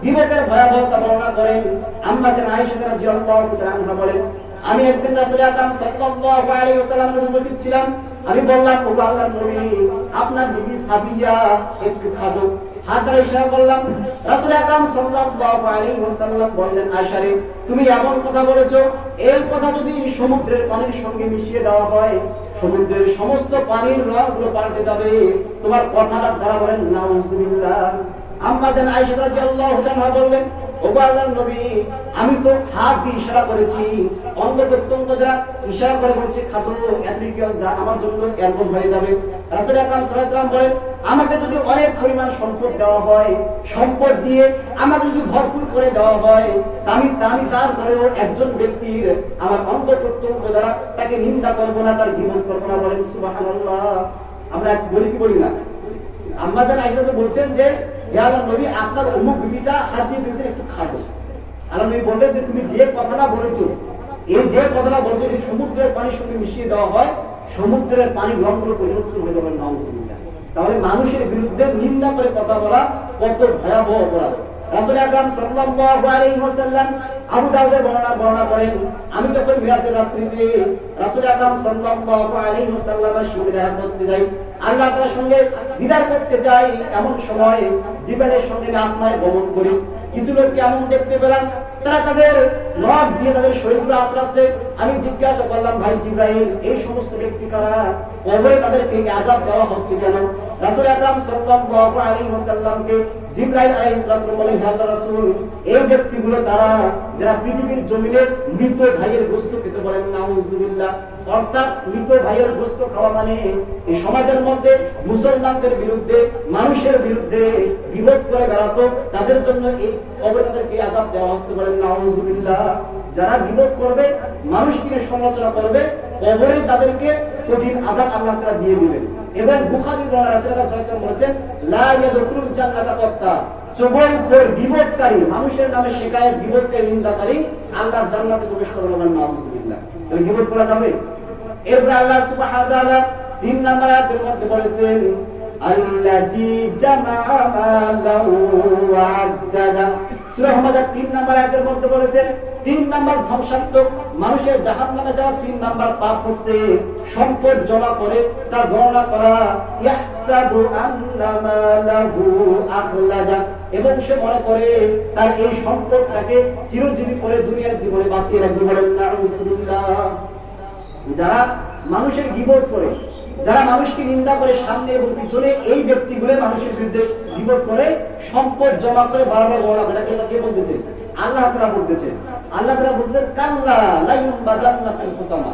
বিপদের ভয়াবহতা বর্ণনা করেন। আম্মা জান আয়েশা রাদিয়াল্লাহু তাআলা আনহা বলেন, আমি একদিন রাসূল আকরাম সাল্লাল্লাহু আলাইহি ওয়াসাল্লামের উপস্থিত ছিলাম। আমি বললাম, ওগো আল্লাহর নবী, আপনার বিবি সাফিয়া একটু খাবো। হাত দ্বারা ইশারা করলাম। রাসূল আকরাম সাল্লাল্লাহু আলাইহি ওয়াসাল্লাম বললেন, আয়েশা রে, তুমি এমন কথা বলেছো, এই কথা যদি সমুদ্রের পানির সঙ্গে মিশিয়ে দেওয়া হয়, সমুদ্রের সমস্ত পানির রঙগুলো পাল্টে যাবে। তোমার কথাটা দ্বারা বলেন নাউযুবিল্লাহ। আম্মা জান আয়েশা রাদিয়াল্লাহু তাআলা বললেন, ওগো আল্লাহর নবী, আমি তো হাত দিয়ে ইশারা করেছি, অঙ্গ প্রত্যঙ্গ দ্বারা ইশারা করে বলছি খাতো, এতই কি আমার জন্য এরকম হয়ে যাবে? রাসূল আকরাম সাল্লাল্লাহু আলাইহি ওয়াসাল্লাম বলেন, আমাকে যদি অনেক পরিমাণ সম্পদ দেওয়া হয়, সম্পদ দিয়ে আমাকে যদি ভরপুর করে দেওয়া হয়, আমি তারপরেও একজন ব্যক্তির আমার অঙ্গ প্রত্যঙ্গ দ্বারা তাকে নিন্দা করবো না, তার গীবত করবো না। বলেন সুবহানাল্লাহ। আমরা বলি কি বলি না? আম্মা জান আয়েশা তো বলছেন যে, হে আল্লাহর নবী, আপনার অমুক বিবিটা হাত দিয়ে দিয়েছে, একটু খাবো। আল্লাহর নবী বললেন যে, তুমি যে কথাটা বলেছো, এই যে কথাটা বলেছো, এই সমুদ্রের পানির সঙ্গে মিশিয়ে দেওয়া হয়, সমুদ্রের পানি গ্রহণ করে পরিণত হয়ে যাবে নাউযুবিল্লাহ। তাহলে মানুষের বিরুদ্ধে নিন্দা করে কথা বলা কত ভয়াবহ অপরাধ। রাসূল আকরাম সাল্লাল্লাহু আলাইহি ওয়াসাল্লাম আবু দাউদের বর্ণনা করেন, আমি যখন মিরাজের রাত্রিতে রাসূল আকরাম সাল্লাল্লাহু আলাইহি ওয়াসাল্লামের সঙ্গে দেখা করতে যাই, আল্লাহ তাআলার সঙ্গে দিদার করতে যাই, এমন সময় জিবরাইলের সঙ্গে আমি আসমানে গমন করি। কিছু লোক কেমন দেখতে পেলাম, তারা তাদের নখ দিয়ে তাদের শরীরগুলো আঁচড়াচ্ছে। আমি জিজ্ঞাসা করলাম, ভাই জিবরাইল, এই সমস্ত ব্যক্তি কারা? কবরে তাদেরকে আযাব দেওয়া হচ্ছে কেন? রাসূল আকরাম সাল্লাল্লাহু আলাইহি ওয়াসাল্লামকে জিবরাইল আলাইহিস সালাম বলেন, হে আল্লাহর রাসূল, এই ব্যক্তিগুলো তারা যারা পৃথিবীর জমিনে মৃত ভাইয়ের গোশত খেতে। বলেন নাউযুবিল্লাহ। অর্থাৎ মৃত ভাইয়ের গোশত খাওয়া মানে এই সমাজের মধ্যে মুসলমানদের বিরুদ্ধে, মানুষের বিরুদ্ধে বিরোধ করে বেড়াতো, তাদের জন্য এই কবরে তাদেরকে আযাব দেওয়া হচ্ছে। বলেন নাউযুবিল্লাহ। যারা বিরোধ করবে, মানুষকে সমালোচনা করবে, কবরে তাদেরকে কঠিন আযাব আল্লাহ তাআলা দিয়ে দিবেন। এবং বুখারীর বর্ণনা রাসূলুল্লাহ সাল্লাল্লাহু আলাইহি ওয়াসাল্লাম বলেছেন, লা ইয়াদখুলুল জান্নাতা কাত্তা, চুগলখোর, বিপদকারী, মানুষের নামে শিকায়েত, বিপদকে নিন্দাকারী আল্লাহর জান্নাতে প্রবেশ করবে না। নাউযুবিল্লাহ। তাহলে বিপদ করা যাবে? এরপর আল্লাহ সুবহানাহু ওয়া তাআলা 3 নম্বর আয়াতের মধ্যে বলেছেন, আল্লাযী জামাআ মালাহু ওয়া আদ্দাদা। সূরা হুমাযা 3 নম্বর আয়াতের মধ্যে বলেছেন, 3 নম্বর ধ্বংসাত্মক, মানুষের জাহান্নামে যাওয়ার 3 নম্বর পাপ হচ্ছে সম্পদ জমা করে তা গণনা করা। ইয়াহসাবু আন্না মালাহু আখলাদা, এবং সে মনে করে তার এই সম্পদটাকে চিরজীবী করে দুনিয়ার জীবনে বাঁচিয়ে রাখবে। বলেন নাউযুবিল্লাহ। যারা মানুষের গীবত করে, যারা মানুষকে নিন্দা করে সামনে এবং পিছনে, এই ব্যক্তিগুলো মানুষের বিরুদ্ধে গীবত করে সম্পদ জমা করে বারবার গণনা করে। এটা কে বলতেছে? আল্লাহ তাআলা বলতেছেন। আল্লাহ তাআলা বলছেন, কাল্লা লা ইউবাদান্না ফিল হুতামা।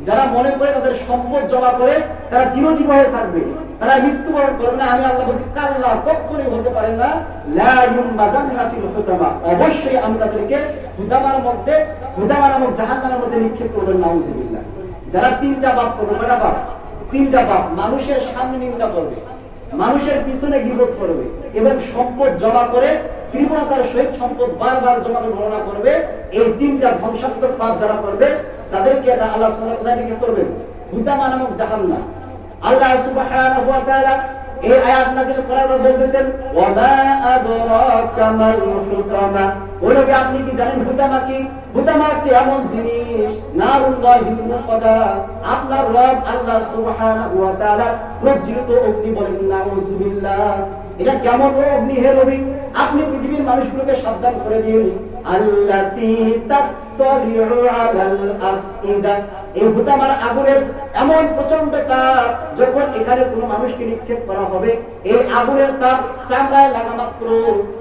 যারা মনে করে তাদের সম্পদ জমা করে তারা চিরজীবী হয়ে থাকবে, তারা মৃত্যুবরণ করবে না, আমি আল্লাহ বলছি কাল্লা, কখনোই হতে পারে না। লা ইউবাদান্না ফিল হুতামা, অবশ্যই আমি তাদেরকে হুতামার মধ্যে, হুতামা নামক জাহান্নামের মধ্যে নিক্ষেপ করবেন। নাউযুবিল্লাহ। যারা 3টা পাপ করবে, কয়টা পাপ? 3টা পাপ। মানুষের সামনে নিন্দা করবে, মানুষের পিছনে গীবত করবে, এবং সম্পদ জমা করে কৃপণতার সহিত সম্পদ বারবার জমা করে গণনা করবে। এই 3টা ধ্বংসাত্মক পাপ যারা করবে, তাদেরকে আল্লাহ সুবহানাহু ওয়া তাআলা কি করবেন? হুতামা নামক জাহান্নাম। আল্লাহ সুবহানাহু ওয়া তাআলা এই আয়াত নাযিল করার পর বলতেছেন, ওয়া মা আদরাকা মাল হুতামা। ওই নবী, আপনি কি জানেন হুতামা কি? হুতামা হচ্ছে এমন জিনিস, নারুল্লাহিল মুকাদ্দা, আপনার রব আল্লাহ সুবহানাহু ওয়া তাআলা প্রজ্বলিত অগ্নি। বলেন নাউযুবিল্লাহ। এটা কেমন অগ্নি হে নবী? আপনি পৃথিবীর মানুষগুলোকে সাবধান করে দিন। আল্লাতী তাত্তালিউ আলাল আফইদা। এই হুতামার আগুনের এমন প্রচন্ড তাপ, যখন এখানে কোনো মানুষকে নিক্ষেপ করা হবে, এই আগুনের তাপ চামড়ায় লাগা মাত্র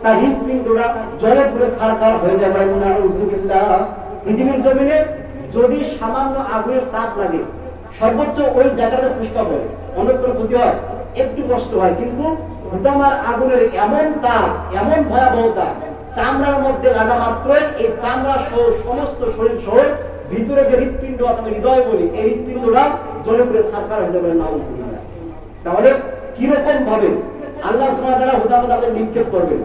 তার হৃৎপিণ্ডরা জলে পুরো ছারখার হয়ে যাবে। নাউযুবিল্লাহ। পৃথিবীর জমিনে যদি সামান্য আগুনের তাপ লাগে, সর্বোচ্চ ওই জায়গাটা পুষ্ট হয়, অন্য কোনো ক্ষতি হয়, একটু কষ্ট হয়, কিন্তু হুতামার আগুনের এমন তাপ, এমন ভয়াবহতা, চামড়ার মধ্যে লাগা মাত্রই এই চামড়া সহ সমস্ত শরীর সহ ভিতরে যে হৃৎপিণ্ড আছে, আমি হৃদয় বলি, এই হৃৎপিণ্ডটা জলে পুরো ছারখার হয়ে যাবে। নাউযুবিল্লাহ। তাহলে কিরকম ভাবে আল্লাহ সুবহানাহু ওয়া তাআলা হুতামা তাদের নিক্ষেপ করবেন?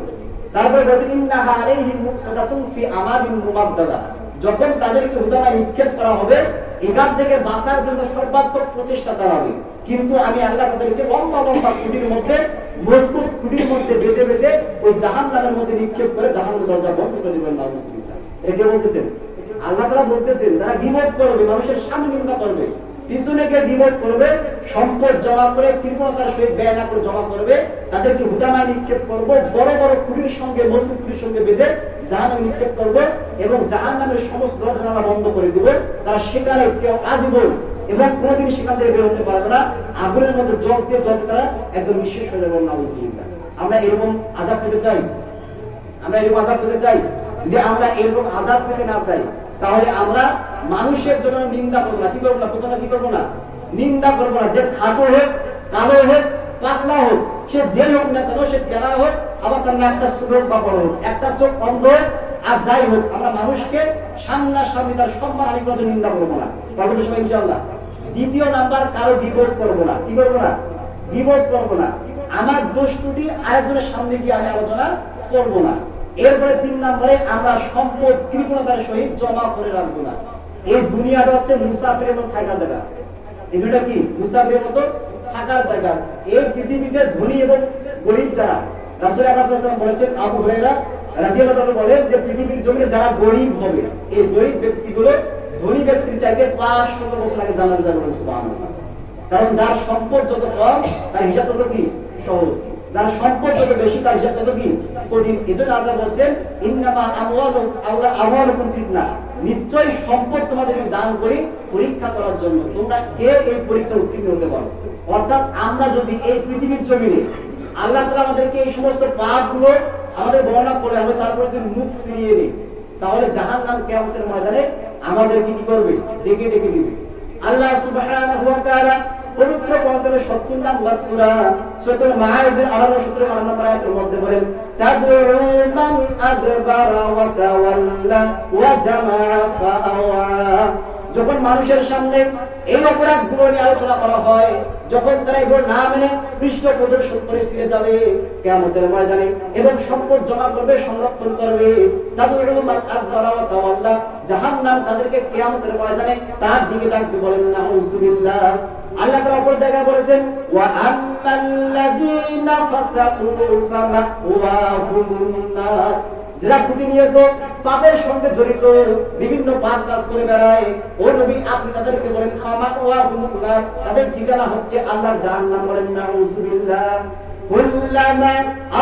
তারপরে বলেছেন ইন্নাহা আলাইহিম মুকসাদাতুন ফি আমাদিন মুমাদ্দাদা, যখন তাদেরকে হুদামায় নিক্ষেপ করা হবে এখান থেকে বাঁচার জন্য সর্বাত্মক প্রচেষ্টা চালাবে, কিন্তু আমি আল্লাহ তাদেরকে লম্বা লম্বা খুঁটির মধ্যে, মজবুত খুঁটির মধ্যে বেঁধে বেঁধে ওই জাহান্নামের মধ্যে নিক্ষেপ করে জাহান্নামের দরজা বন্ধ করে দিবেন। নাউযুবিল্লাহ। এটা বলতেছেন আল্লাহ তাআলা, বলতেছেন যারা গীবত করবে, মানুষের সামনে নিন্দা করবে, পিছনে গিয়ে গীবত করবে, সম্পদ জমা করে কৃপণতার সহিত ব্যয় না করে জমা করবে, তাদেরকে হুদামায় নিক্ষেপ করব, বড় বড় খুঁটির সঙ্গে, মজবুত খুঁটির সঙ্গে বেঁধে জাহান্নামে নিক্ষেপ করব এবং জাহান্নামের সমস্ত দরজা বন্ধ করে দিব। তারা সেখানে কেউ আজীবন এবং কোনদিন সেখান থেকে বের হতে পারবে না। আগুনের মধ্যে জ্বলতে জ্বলতে তারা একদম নিঃশেষ হয়ে যাবে। নাউযুবিল্লাহ। আমরা এরকম আযাব পেতে চাই? আমরা এরকম আযাব পেতে চাই? যদি আমরা এরকম আযাব পেতে না চাই, তাহলে আমরা মানুষের জন্য নিন্দা করবো না। কি করবো না? প্রথমে কি করবো না? নিন্দা করবো না। যে খাটো হোক, কালো হোক, পাতলা হোক, সে যে হোক না কেন, সে তেরা হোক, আবার তার একটা ছোট হোক বা বড় হোক, একটা চোখ অন্ধ হোক, আর যাই হোক, আমরা মানুষকে সামনাসামনি তার সম্মান হানি করার জন্য নিন্দা করবো না। পারবো তো সবাই ইনশাআল্লাহ? দ্বিতীয় নাম্বার, কারো বিপদ করবো না। কি করবো না? বিপদ করবো না। আমার দোষ ত্রুটি আরেকজনের সামনে গিয়ে আমি আলোচনা করবো না। এরপরে 3 নম্বরে, আমরা সম্পদ কৃপণতার সহিত জমা করে রাখবো না। এই দুনিয়াটা হচ্ছে মুসাফিরের মতো থাকার জায়গা। এই দুনিয়াটা কি? মুসাফিরের মতো থাকার জায়গা। এই পৃথিবীতে ধনী এবং গরিব যারা, রাসূল আকরাম সাল্লাল্লাহু আলাইহি ওয়াসাল্লাম বলেছেন, আবু হুরায়রা রাদিয়াল্লাহু আনহু বলেন যে পৃথিবীর জমিনে যারা গরিব হবে, এই গরিব ব্যক্তিগুলো ধনী ব্যক্তির চাইতে 500 বছর আগে জান্নাতে যাবে। সুবহানাল্লাহ। কারণ যার সম্পদ যত কম, তার হিসাব তত কি সহজ, যার সম্পদ যত বেশি, তার হিসাব তত কি কঠিন। এজন্য আল্লাহ বলছেন, ইন্নামা আমওয়ালুকুম ফিতনা, নিশ্চয় সম্পদ তোমাদেরকে দান করি পরীক্ষা করার জন্য, তোমরা কে এই পরীক্ষা উত্তীর্ণ হতে পারো। অর্থাৎ আমরা যদি এই পৃথিবীর জমিনে আল্লাহ তাআলা আমাদেরকে এই সমস্ত পাপগুলো আমাদের বর্ণনা করে, আমরা তারপরে যদি মুখ ফিরিয়ে দিই, তাহলে জাহান্নাম কিয়ামতের ময়দানে আমাদেরকে কি করবে? ডেকে ডেকে দিবে। আল্লাহ সুবহানাহু ওয়া তাআলা পবিত্র কোরআনের 70 নম্বর সূরা সূরাতুল মাআরিজের 78 নম্বর আয়াতের মধ্যে বলেন, তাদউ মান আদবারা ওয়া তাওয়াল্লা ওয়া জামাআ ফাআওয়া। যখন মানুষের সামনে এই অপরাধগুলো নিয়ে আলোচনা করা হয়, যখন তারা এগুলো না মেনে পৃষ্ঠ প্রদর্শন করে ফিরে যাবে কিয়ামতের ময়দানে এবং সম্পদ জমা করবে, সংরক্ষণ করবে, তাদউ মান আদবারা ওয়া তাওয়াল্লা, জাহান্নাম তাদেরকে কিয়ামতের ময়দানে তার দিকে ডাকবে। বলেন নাউযুবিল্লাহ। আল্লাহ তাআলা অপর জায়গায় বলেছেন, ওয়া আম্মাল্লাযীনা ফাসাকু ফামাওয়াহুমুন নার, যারা প্রতিনিয়ত পাপের সঙ্গে জড়িত, বিভিন্ন পাপ কাজ করে বেড়ায়, ও নবী আপনি তাদেরকে বলেন ফামাওয়াহুমুন নার, তাদের ঠিকানা হচ্ছে আল্লাহর জাহান্নাম। বলেন নাউযুবিল্লাহ। কুল্লামা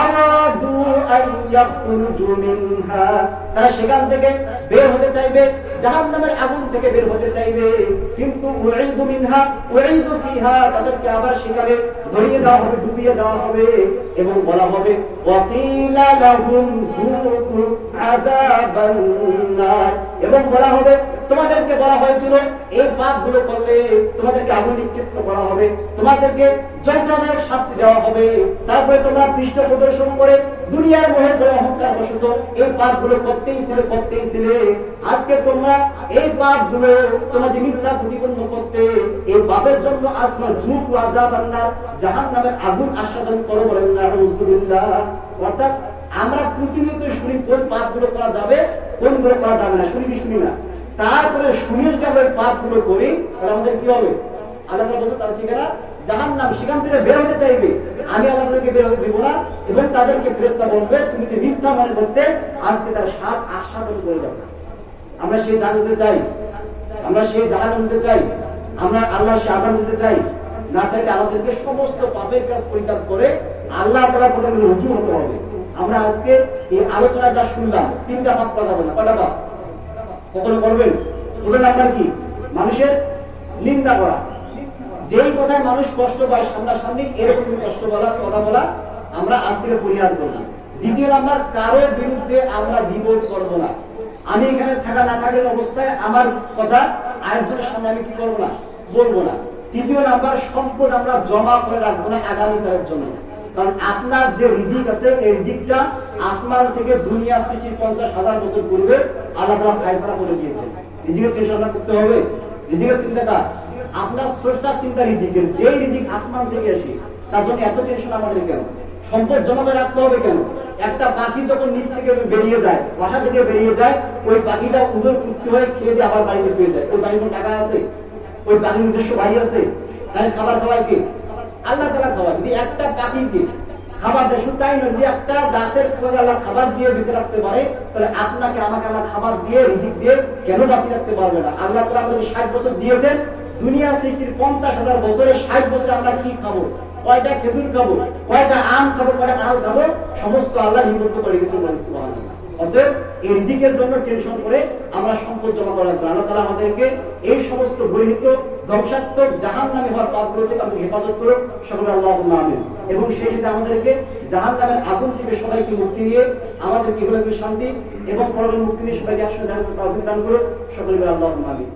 আরাদু আন ইয়াখরুজু মিনহা, তারা সেখান থেকে বের হতে চাইবে, জাহান্নামের আগুন থেকে বের হতে চাইবে, কিন্তু উইদু মিনহা উইদু ফিহা, তাদেরকে আবার সেখানে ধরিয়ে দেওয়া হবে, ডুবিয়ে দেওয়া হবে এবং বলা হবে ওয়াকিলা লাহুম যুকু আযাবান নার, এবং বলা হবে তোমাদেরকে বলা হয়েছিল এই পাপগুলো করলে তোমাদেরকে আগুন নিক্ষিপ্ত করা হবে, তোমাদেরকে যন্ত্রণাদায়ক শাস্তি দেওয়া হবে, তারপরে তোমরা পৃষ্ঠ প্রদর্শন করে দুনিয়ার মোহে পড়ে অহংকার বশত এই পাপগুলো করতেই ছিলে। আজকে তোমরা এই পাপগুলো তোমরা যে মিথ্যা প্রতিপন্ন করতে, এই পাপের জন্য আজ তোমরা যুকু আযাবান নার, জাহান্নামের আগুন আস্বাদন করো। বলেন নাউযুবিল্লাহ। অর্থাৎ আমরা প্রতিনিয়ত শুনি কোন পাপগুলো করা যাবে, কোনগুলো করা যাবে না, শুনি না। তারপরে শুনিয়ে যদি আমরা পাপগুলো করি, তাহলে আমাদের কি হবে? আল্লাহ তাআলা বলছেন তার ঠিকানা জাহান্নাম, সেখান থেকে বের হতে চাইবে, আমি আল্লাহ তাদেরকে বের হতে দেব না এবং তাদেরকে ফেরেশতা বলবে তুমি যে মিথ্যা মনে করতে, আজকে তার স্বাদ আস্বাদন করে দাও। আমরা সেই জান্নাতে চাই, আমরা সেই জাহান্নাম নিতে চাই, আমরা আল্লাহ সেই আযাব নিতে চাই না। চাইলে আমাদেরকে সমস্ত পাপের কাজ পরিত্যাগ করে আল্লাহ তাআলার প্রতি রুজু হতে হবে। আমরা আজকে এই আলোচনা যা শুনলাম, 3টা পাপ করা যাবে না। কয়টা পাপ কখনো করবেন? ওটার নাম্বার কি? মানুষের নিন্দা করা। যেই কথায় মানুষ কষ্ট পায় সামনাসামনি, এরকম কষ্ট বলা, কথা বলা আমরা আজ থেকে পরিহার করব না। দ্বিতীয় নাম্বার, কারো বিরুদ্ধে আমরা বিপদ করব না। আমি এখানে থাকা না থাকার অবস্থায় আমার কথা আরেকজনের সামনে আমি কি করব না, বলবো না। তৃতীয় নাম্বার, সম্পদ আমরা জমা করে রাখবো না আগামীকালের জন্য। কারণ আপনার যে রিজিক আছে, এই রিজিকটা আসমান থেকে দুনিয়া সৃষ্টির 50,000 বছর পূর্বে আল্লাহ তাআলা ফয়সালা করে দিয়েছেন। রিজিকের টেনশন আপনার করতে হবে? রিজিকের চিন্তাটা আপনার স্রষ্টার চিন্তা রিজিকের, যেই রিজিক আসমান থেকে আসে তার জন্য এত টেনশন আমাদের কেন? সম্পদ জমা করে রাখতে হবে কেন? একটা পাখি যখন নিচ থেকে বেরিয়ে যায়, বাসা থেকে বেরিয়ে যায়, ওই পাখিটা উদর তৃপ্তি হয়ে খেয়ে দিয়ে আবার বাড়িতে ফিরে যায়। ওই বাড়ির কোনো টাকা আছে? ওই পাখির নিজস্ব বাড়ি আছে? তাহলে খাবার খাওয়ায় কে? আল্লাহ তাআলা খাওয়ায়। যদি একটা পাখিকে খাবার দেয়, শুধু তাই নয়, যদি একটা গাছের আল্লাহ খাবার দিয়ে বেঁচে রাখতে পারে, তাহলে আপনাকে আমাকে আল্লাহ খাবার দিয়ে রিজিক দিয়ে কেন বাঁচিয়ে রাখতে পারবে না? আল্লাহ তাআলা আমাদের 60 বছর দিয়েছেন, দুনিয়া সৃষ্টির 50,000 বছরে 60 বছরে আমরা কি খাবো? কয়টা খেজুর খাবো, কয়টা আম খাবো, কয়টা কাঁঠাল খাবো, সমস্ত আল্লাহ নিবদ্ধ করে গেছেন। সুবহানাল্লাহ। অতএব এই রিজিকের জন্য টেনশন করে আমরা সম্পদ জমা করা রাখবো। আল্লাহ তাআলা আমাদেরকে এই সমস্ত গৃহীত ধ্বংসাত্মক জাহান্নামী হওয়ার পাপগুলো থেকে আমাদের হেফাজত করুক, সকলে আল্লাহুম্মা আমিন। এবং সেই সাথে আমাদেরকে জাহান্নামের আগুন থেকে সবাইকে মুক্তি দিয়ে আমাদেরকে ইহলোকে শান্তি এবং পরলোকে মুক্তি দিয়ে সবাইকে একসাথে জান্নাতের তৌফিক দান করুক, সকলে আল্লাহুম্মা আমিন।